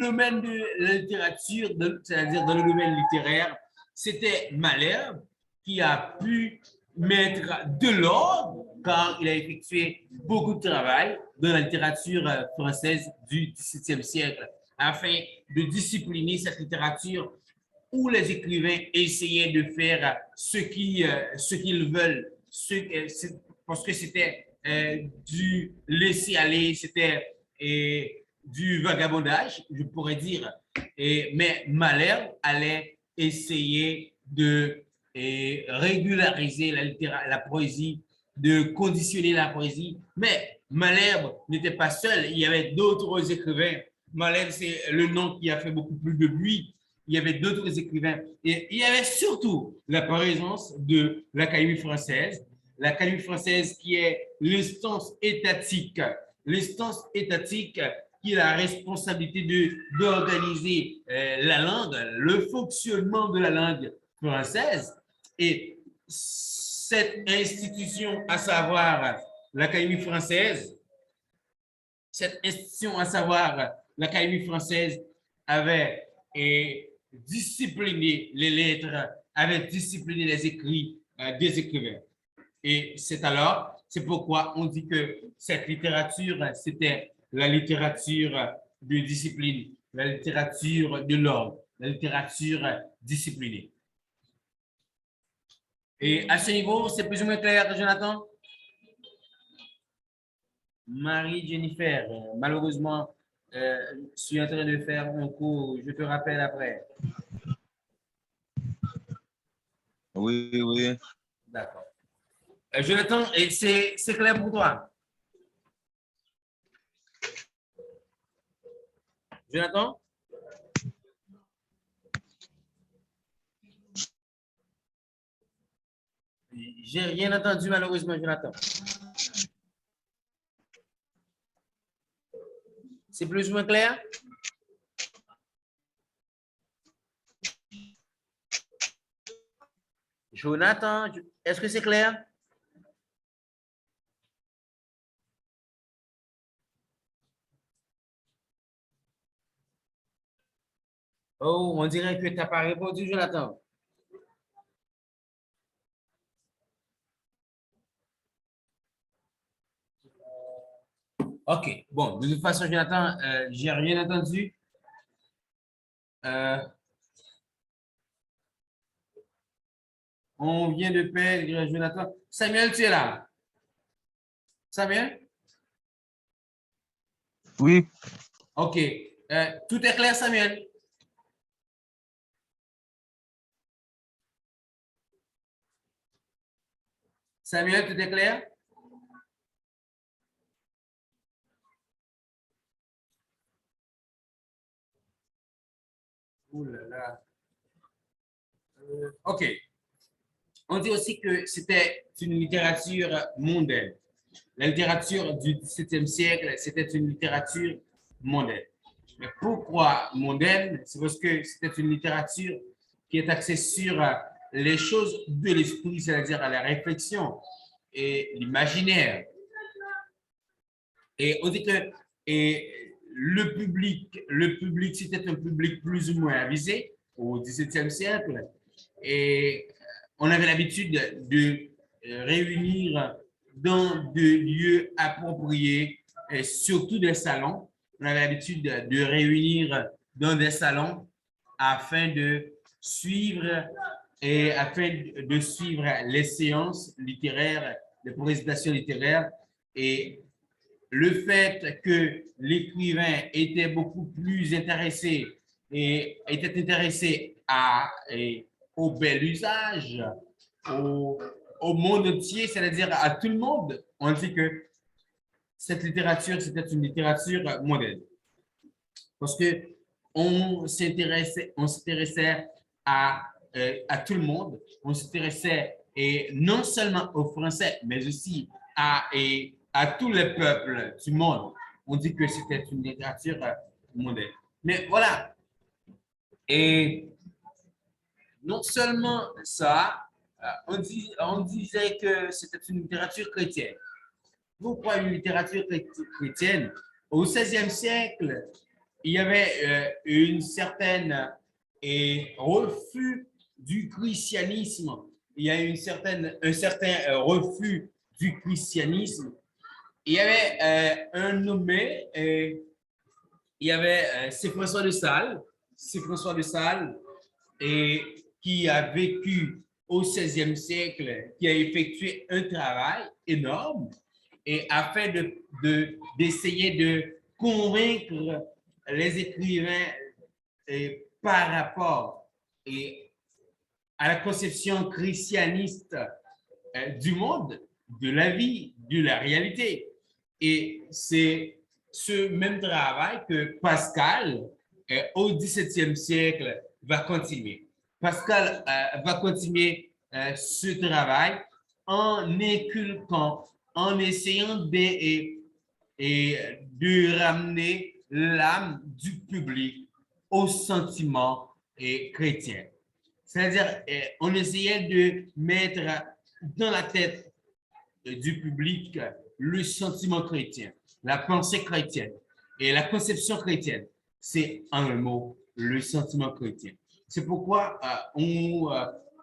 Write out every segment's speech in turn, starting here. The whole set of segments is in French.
domaine de la littérature, c'est-à-dire dans le domaine littéraire, c'était Malherbe qui a pu mettre de l'ordre car il a effectué beaucoup de travail dans la littérature française du XVIIe siècle afin de discipliner cette littérature où les écrivains essayaient de faire ce qu'ils veulent, parce que c'était du laisser-aller, c'était du vagabondage, je pourrais dire. Mais Malherbe allait essayer de régulariser la poésie, de conditionner la poésie. Mais Malherbe n'était pas seul, il y avait d'autres écrivains. Malherbe, c'est le nom qui a fait beaucoup plus de bruit. Il y avait d'autres écrivains. Et il y avait surtout la présence de l'Académie française. L'Académie française qui est l'instance étatique qui a la responsabilité d'organiser la langue, le fonctionnement de la langue française. Et cette institution, à savoir l'Académie française, avait discipliné les lettres, avait discipliné les écrits des écrivains. Et c'est pourquoi on dit que cette littérature, c'était la littérature de discipline, la littérature de l'ordre, la littérature disciplinée. Et à ce niveau, c'est plus ou moins clair, Jonathan? Marie-Jennifer, malheureusement, je suis en train de faire un cours, je te rappelle après. Oui, oui. D'accord. Jonathan, c'est clair pour toi? Jonathan? J'ai rien entendu malheureusement, Jonathan. C'est plus ou moins clair? Jonathan, est-ce que c'est clair? Oh, on dirait que tu n'as pas répondu, Jonathan. OK. Bon, de toute façon, Jonathan, j'ai rien entendu. On vient de perdre Jonathan. Samuel, tu es là? Samuel? Oui. OK. Tout est clair, Samuel? Samuel, tout est clair? Ouh là là. OK. On dit aussi que c'était une littérature mondaine. La littérature du XVIIe siècle, c'était une littérature mondaine. Mais pourquoi mondaine? C'est parce que c'était une littérature qui est axée sur les choses de l'esprit, c'est-à-dire à la réflexion et l'imaginaire. Et on dit que le public, c'était un public plus ou moins avisé au XVIIe siècle. Et on avait l'habitude de réunir dans des lieux appropriés, et surtout des salons. On avait l'habitude de réunir dans des salons afin de suivre les séances littéraires, les présentations littéraires. Et le fait que l'écrivain était beaucoup plus intéressé au bel usage, au monde entier, c'est-à-dire à tout le monde, on dit que cette littérature, c'était une littérature moderne. Parce que on s'intéressait à tout le monde, on s'intéressait non seulement aux Français, mais aussi à tous les peuples du monde. On dit que c'était une littérature moderne. Mais voilà. Et non seulement ça, on disait que c'était une littérature chrétienne. Pourquoi une littérature chrétienne? Au XVIe siècle, il y avait une certaine refus du christianisme. Il y a un certain refus du christianisme. Il y avait un nommé, il y avait c'est François de Sales. C'est François de Sales et qui a vécu au XVIe siècle, qui a effectué un travail énorme et afin d'essayer de convaincre les écrivains par rapport à la conception christianiste du monde, de la vie, de la réalité. Et c'est ce même travail que Pascal, au XVIIe siècle, va continuer. Pascal va continuer ce travail en inculquant, en essayant de ramener l'âme du public aux sentiments chrétiens. C'est-à-dire, on essayait de mettre dans la tête du public le sentiment chrétien, la pensée chrétienne et la conception chrétienne. C'est en un mot le sentiment chrétien. C'est pourquoi on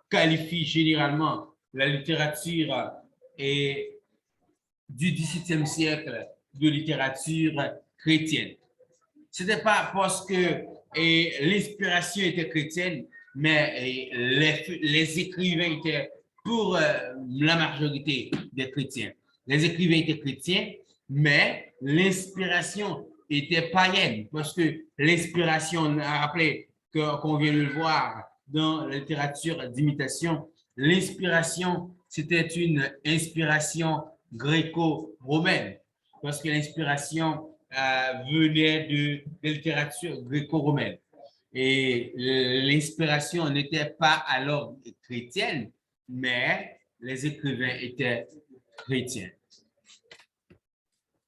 qualifie généralement la littérature du XVIIe siècle de littérature chrétienne. Ce n'était pas parce que l'inspiration était chrétienne, mais les écrivains étaient pour la majorité des chrétiens. Les écrivains étaient chrétiens, mais l'inspiration était païenne, parce que l'inspiration, on a rappelé qu'on vient de le voir dans la littérature d'imitation, l'inspiration, c'était une inspiration gréco-romaine, parce que l'inspiration venait de littérature gréco-romaine. Et l'inspiration n'était pas alors chrétienne, mais les écrivains étaient chrétiens.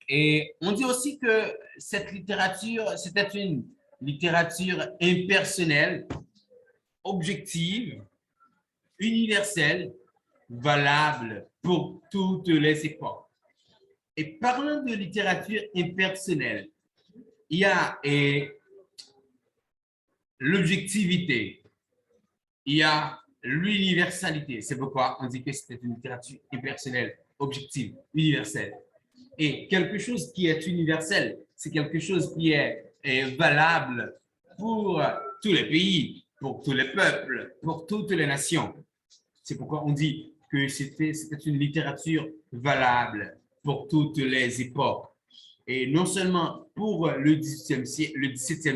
Et on dit aussi que cette littérature, c'était une littérature impersonnelle, objective, universelle, valable pour toutes les époques. Et parlant de littérature impersonnelle, il y a l'objectivité, il y a l'universalité. C'est pourquoi on dit que c'était une littérature impersonnelle, objective, universelle. Et quelque chose qui est universel, c'est quelque chose qui est valable pour tous les pays, pour tous les peuples, pour toutes les nations. C'est pourquoi on dit que c'était une littérature valable pour toutes les époques. Et non seulement pour le XVIIe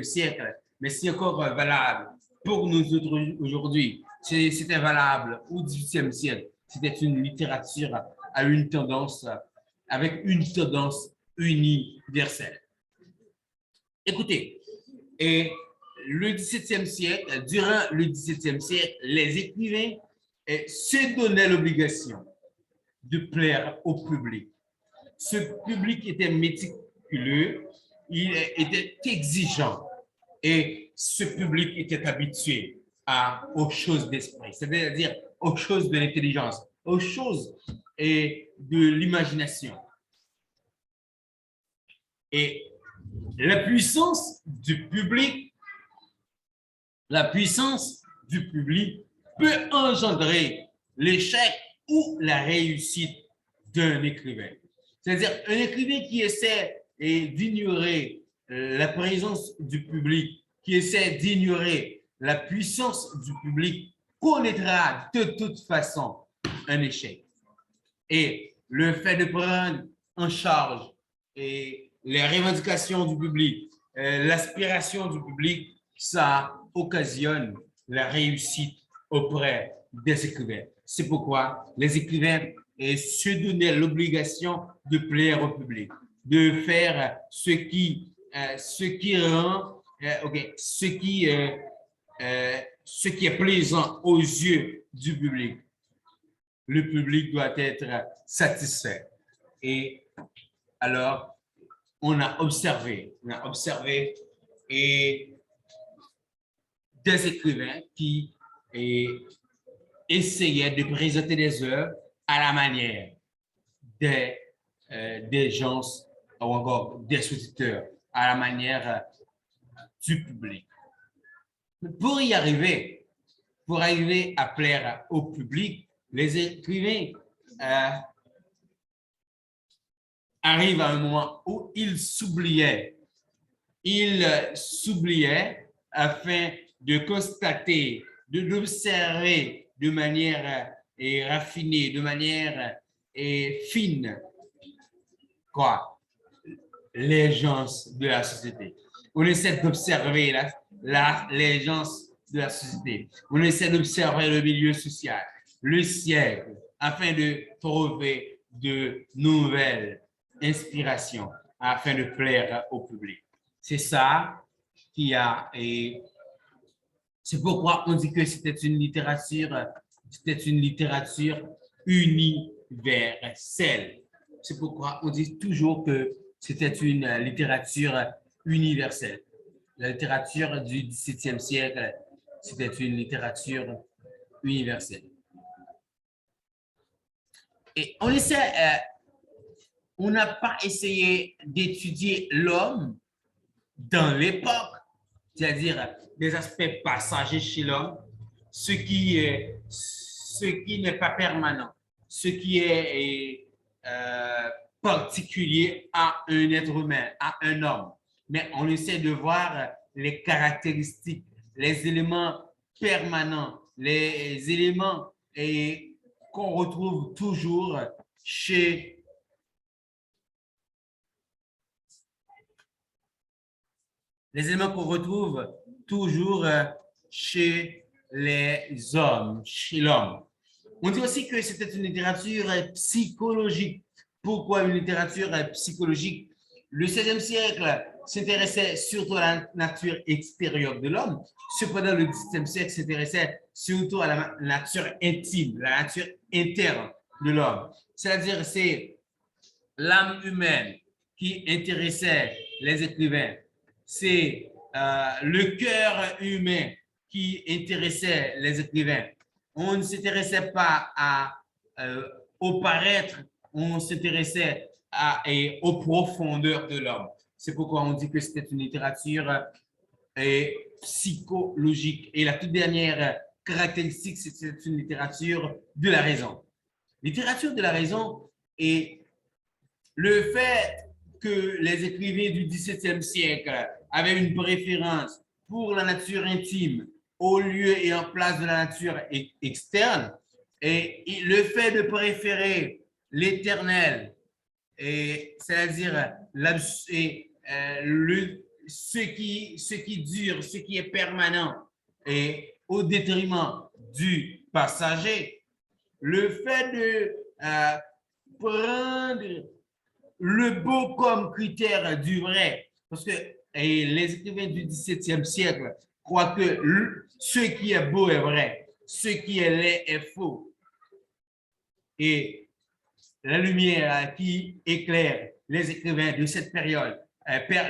siècle, mais c'est encore valable pour nous autres aujourd'hui. C'était valable au XVIIIe siècle. C'était une littérature à une tendance, avec une tendance universelle. Écoutez, et le XVIIe siècle, durant le XVIIe siècle, les écrivains se donnaient l'obligation de plaire au public. Ce public était méticuleux, il était exigeant et ce public était habitué aux choses d'esprit, c'est-à-dire aux choses de l'intelligence, aux choses de l'imagination. Et la puissance du public peut engendrer l'échec ou la réussite d'un écrivain. C'est-à-dire un écrivain qui essaie d'ignorer la présence du public, qui essaie d'ignorer la puissance du public, connaîtra de toute façon un échec. Et le fait de prendre en charge les revendications du public, l'aspiration du public, ça occasionne la réussite auprès des écrivains. C'est pourquoi les écrivains se donnaient l'obligation de plaire au public, de faire ce qui est plaisant aux yeux du public. Le public doit être satisfait. Et alors, on a observé et des écrivains qui essayaient de présenter des œuvres à la manière des gens ou encore des sous-auteurs, à la manière du public. Pour y arriver, pour arriver à plaire au public, les écrivains arrivent à un moment où ils s'oubliaient. Ils s'oubliaient afin de constater, d'observer de manière raffinée, de manière fine, quoi, les gens de la société. On essaie d'observer les gens de la société. On essaie d'observer le milieu social, le siècle, afin de trouver de nouvelles inspirations, afin de plaire au public. C'est ça qui a, et c'est pourquoi on dit que c'était une littérature universelle. C'est pourquoi on dit toujours que c'était une littérature universelle. La littérature du XVIIe siècle, c'était une littérature universelle. Et on n'a pas essayé d'étudier l'homme dans l'époque, c'est-à-dire des aspects passagers chez l'homme, ce qui n'est pas permanent, ce qui est particulier à un être humain, à un homme. Mais on essaie de voir les caractéristiques, les éléments permanents, les éléments qu'on retrouve toujours chez les éléments qu'on retrouve toujours chez les hommes, chez l'homme. On dit aussi que c'était une littérature psychologique. Pourquoi une littérature psychologique? Le XVIe siècle s'intéressait surtout à la nature extérieure de l'homme. Cependant, le XVIIe siècle s'intéressait surtout à la nature intime, la nature interne de l'homme. C'est-à-dire, c'est l'âme humaine qui intéressait les écrivains. C'est le cœur humain qui intéressait les écrivains. On ne s'intéressait pas au paraître, on s'intéressait aux profondeurs de l'homme. C'est pourquoi on dit que c'était une littérature psychologique. Et la toute dernière caractéristique, c'est que c'est une littérature de la raison. Littérature de la raison est le fait que les écrivains du XVIIe siècle avaient une préférence pour la nature intime au lieu et en place de la nature externe, et le fait de préférer l'éternel, c'est-à-dire ce qui dure, ce qui est permanent, et au détriment du passager, le fait de prendre le beau comme critère du vrai, parce que les écrivains du XVIIe siècle croient que ce qui est beau est vrai, ce qui est laid est faux. Et la lumière qui éclaire les écrivains de cette période,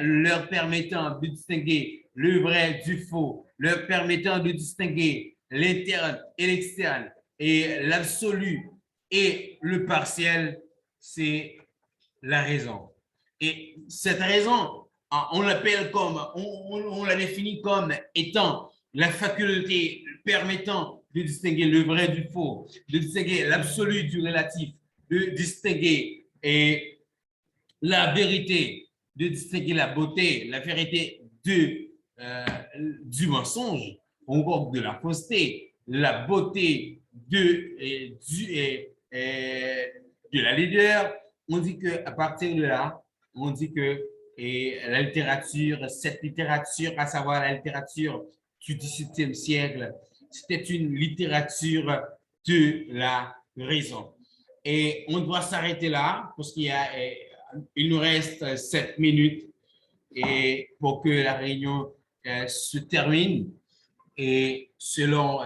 leur permettant de distinguer le vrai du faux, leur permettant de distinguer l'interne et l'externe, et l'absolu et le partiel, c'est la raison. Et cette raison, on l'appelle comme, on la définit comme étant la faculté permettant de distinguer le vrai du faux, de distinguer l'absolu du relatif, de distinguer la vérité, de distinguer la beauté, la vérité du mensonge, encore de la fausseté, la beauté de la laideur. On dit qu'à partir de là, on dit que la littérature, cette littérature, à savoir la littérature du XVIIe siècle, c'était une littérature de la raison. Et on doit s'arrêter là parce il nous reste 7 minutes et pour que la réunion se termine. Et selon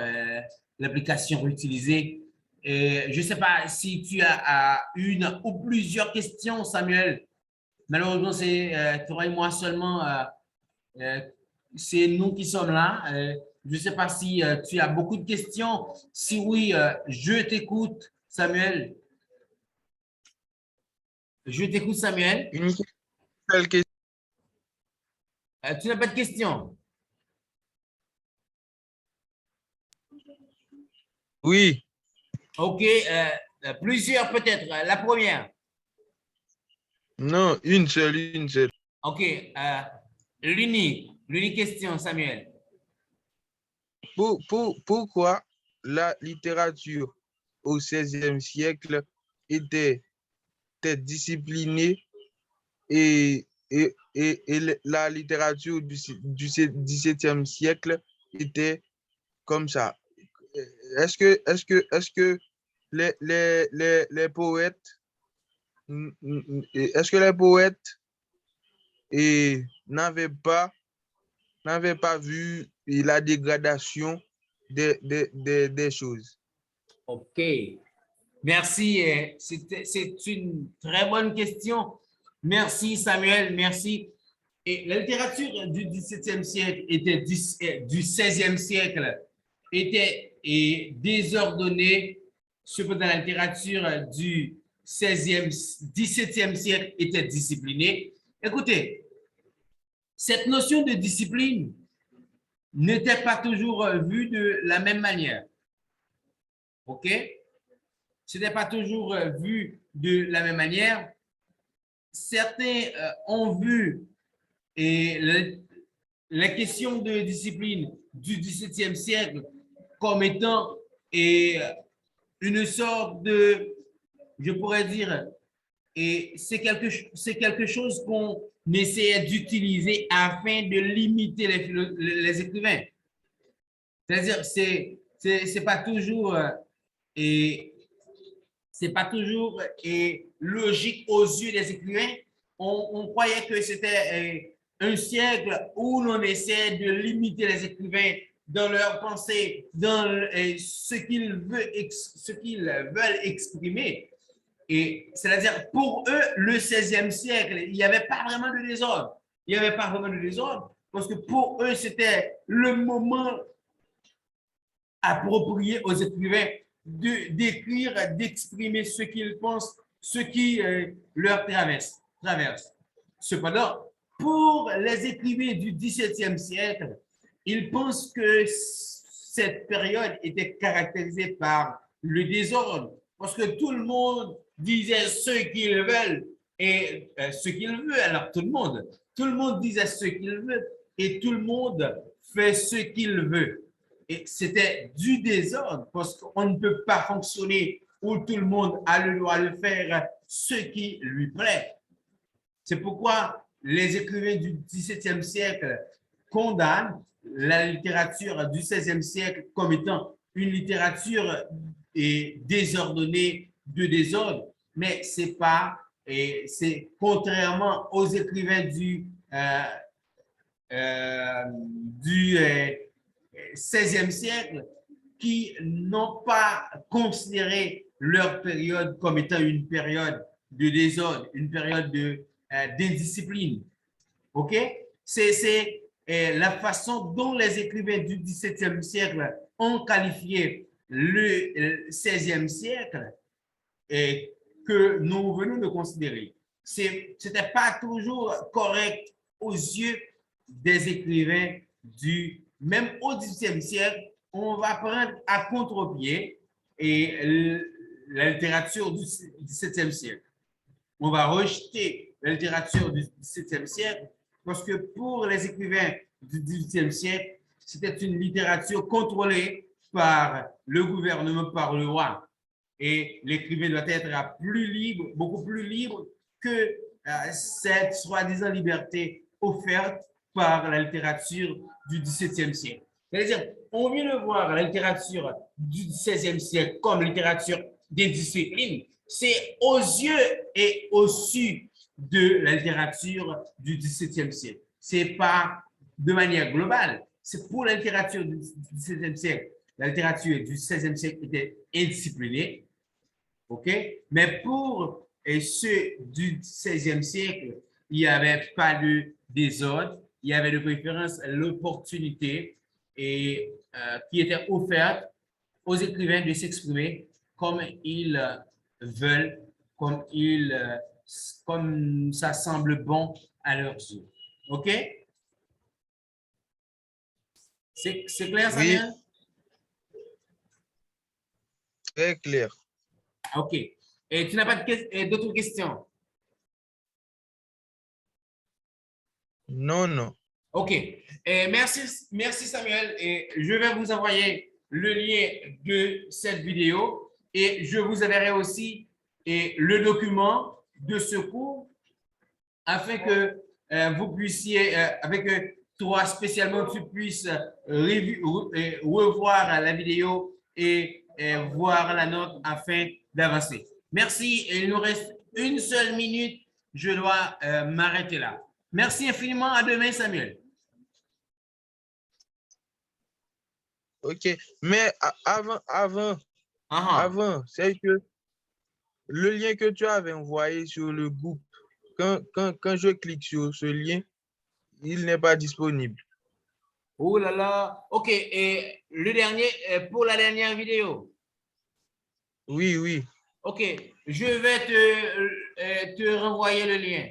l'application utilisée, je ne sais pas si tu as une ou plusieurs questions, Samuel. Malheureusement, c'est toi et moi seulement. C'est nous qui sommes là. Je ne sais pas si tu as beaucoup de questions. Si oui, je t'écoute, Samuel. Je t'écoute, Samuel. Une seule question. Tu n'as pas de questions? Oui. OK, plusieurs peut-être. La première. Non, une seule, une seule. OK, l'unique question, Samuel. Pourquoi la littérature au XVIe siècle était, était disciplinée et la littérature du XVIIe siècle était comme ça? Est-ce que les poètes, est-ce que les poètes n'avaient pas vu la dégradation des choses? OK. Merci. C'est une très bonne question. Merci, Samuel. Merci. Et la littérature du XVIIe siècle du XVIe siècle était désordonnée. Cependant, la littérature du XVIIe siècle était disciplinée. Écoutez, cette notion de discipline n'était pas toujours vue de la même manière. OK? Ce n'est pas toujours vu de la même manière. Certains ont vu et la question de discipline du XVIIe siècle comme étant une sorte de, je pourrais dire, et c'est quelque chose qu'on essayait d'utiliser afin de limiter les écrivains. C'est-à-dire, c'est pas toujours et c'est pas toujours logique aux yeux des écrivains. On croyait que c'était un siècle où l'on essaie de limiter les écrivains dans leur pensée, dans ce qu'ils veulent exprimer. Et c'est-à-dire, pour eux, le 16e siècle, il n'y avait pas vraiment de désordre. Il n'y avait pas vraiment de désordre parce que pour eux, c'était le moment approprié aux écrivains d'écrire, d'exprimer ce qu'ils pensent, ce qui leur traverse. Cependant, pour les écrivains du XVIIe siècle, ils pensent que cette période était caractérisée par le désordre, parce que tout le monde disait ce qu'ils veulent et ce qu'il veut. Alors tout le monde disait ce qu'il veut et tout le monde fait ce qu'il veut. Et c'était du désordre parce qu'on ne peut pas fonctionner où tout le monde a le droit de faire ce qui lui plaît. C'est pourquoi les écrivains du XVIIe siècle condamnent la littérature du XVIe siècle comme étant une littérature désordonnée de désordre, mais c'est pas, c'est contrairement aux écrivains du 16e siècle qui n'ont pas considéré leur période comme étant une période de désordre, une période d'indiscipline. OK? C'est la façon dont les écrivains du XVIIe siècle ont qualifié le 16e siècle et que nous venons de considérer. Ce n'était pas toujours correct aux yeux des écrivains même au XVIIIe siècle, on va prendre à contre-pied la littérature du XVIIe siècle. On va rejeter la littérature du XVIIe siècle parce que pour les écrivains du XVIIIe siècle, c'était une littérature contrôlée par le gouvernement, par le roi. Et l'écrivain doit être plus libre, beaucoup plus libre que cette soi-disant liberté offerte par la littérature du XVIIe siècle. C'est-à-dire, on vient de voir la littérature du XVIe siècle comme littérature d'indiscipline. C'est aux yeux et au su de la littérature du XVIIe siècle. Ce n'est pas de manière globale. C'est pour la littérature du XVIIe siècle. La littérature du XVIe siècle était indisciplinée. OK? Mais pour ceux du XVIe siècle, il n'y avait pas de désordre, il y avait de préférence l'opportunité qui était offerte aux écrivains de s'exprimer comme ils veulent, comme ça semble bon à leurs yeux. OK? C'est clair, Oui, Samuel? Très clair. OK. Et tu n'as pas d'autres questions? Non, non. OK. Et merci Samuel. Et je vais vous envoyer le lien de cette vidéo et je vous enverrai aussi le document de ce cours afin que vous puissiez, avec toi spécialement, tu puisses revoir la vidéo et voir la note afin d'avancer. Merci. Et il nous reste une seule minute. Je dois m'arrêter là. Merci infiniment. À demain, Samuel. OK. Mais avant, c'est que le lien que tu avais envoyé sur le groupe, quand je clique sur ce lien, il n'est pas disponible. Oh là là. OK. Et le dernier, pour la dernière vidéo. Oui, oui. OK. Je vais te renvoyer le lien.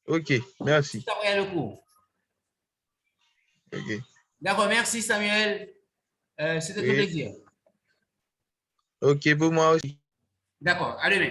OK, merci. Après le cours. OK. D'accord. Merci, Samuel. C'était un Oui. plaisir. OK, pour moi aussi. D'accord. À demain.